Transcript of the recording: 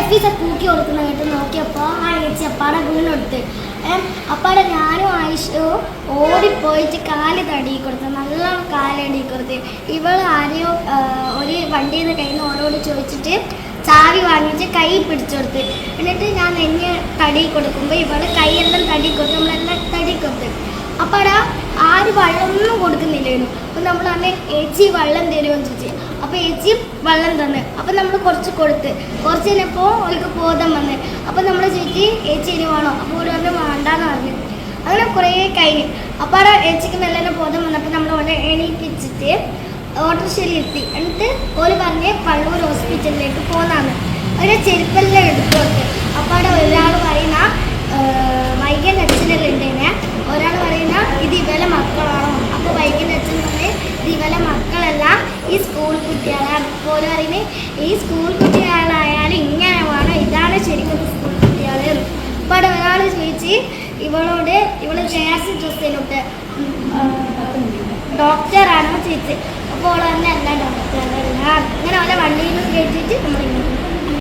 നഫീസ കൂക്കി കൊടുക്കുന്ന കേട്ട് നോക്കിയപ്പോൾ ആ ചേച്ചി അപ്പാടെ വീണെടുത്ത്. അപ്പാടെ ഞാനും ആയിഷയും ഓടിപ്പോയിട്ട് കാല് തടി കൊടുത്ത്, നല്ല കാലടി കൊടുത്ത്. ഇവൾ ആരെയോ ഒരു വണ്ടിയിൽ നിന്ന് കയ്യിൽ നിന്ന് ഓരോട് ചോദിച്ചിട്ട് ചാവി വാങ്ങിച്ച് കൈ പിടിച്ചെടുത്ത്. എന്നിട്ട് ഞാൻ നെഞ്ഞ് തടി കൊടുക്കുമ്പോൾ ഇവൾ കൈയെല്ലാം തടി കൊടുത്ത്, നമ്മളെല്ലാം തടി കൊടുത്ത്. അപ്പോൾ ആര് വെള്ളമൊന്നും കൊടുക്കുന്നില്ലായിരുന്നു. അപ്പോൾ നമ്മൾ തന്നെ ഏച്ചി വെള്ളം തരുമെന്ന് ചോദിച്ചു. അപ്പോൾ ഏച്ചി വെള്ളം തന്ന്. അപ്പോൾ നമ്മൾ കുറച്ച് കൊടുത്ത്. കുറച്ച് കഴിഞ്ഞപ്പോൾ അവർക്ക് ബോധം വന്ന്. അപ്പോൾ നമ്മൾ ചോദിച്ചു ഏച്ചി ഇനി വേണോ? അപ്പോൾ ഒരു വന്ന് വേണ്ടാന്ന് പറഞ്ഞു. അങ്ങനെ കുറേ കഴിഞ്ഞ് അപ്പോൾ ഏച്ചിക്ക് മെല്ലെ ബോധം വന്നപ്പോൾ നമ്മൾ അവരെ എണീപ്പിച്ചിട്ട് ഓട്ടോറിക്ഷയിൽ എത്തി. എന്നിട്ട് ഓര് പറഞ്ഞ് പള്ളൂർ ഹോസ്പിറ്റലിലേക്ക് പോകുന്നതാണ്. അവരെ ചെരുപ്പെല്ലാം എടുത്തു കൊടുത്ത്. അപ്പോൾ ഒരാൾ പറയുന്ന വൈകിയ അച്ഛനെല്ലാം ഉണ്ടേനെ. ഒരാൾ പറയുന്ന ഇത് ഇവലെ മക്കളാണോ? അപ്പോൾ വൈകിയ അച്ഛൻ പറഞ്ഞ് ഇത് ഇവലെ മക്കളെല്ലാം ഈ സ്കൂൾ കുട്ടികളാണ്. അപ്പോൾ ഓരോ പറയുന്നത് ഈ സ്കൂൾ കുട്ടികളായാലും ഇങ്ങനെ വേണം, ഇതാണ് ശരിക്കും സ്കൂൾ കുട്ടികൾ. അപ്പോൾ ഒരാൾ ചോദിച്ച് ഇവളോട് ഇവള് ജേഴ്സി ഡ്രസ്സിലോട്ട് ഡോക്ടറാണോ ചോദിച്ച്. അപ്പോൾ ഓൾ തന്നെ അല്ല ഡോക്ടറല്ല. അങ്ങനെ ഓരോ വണ്ടിയിൽ കയറ്റിയിട്ട് നമ്മളിങ്ങനെ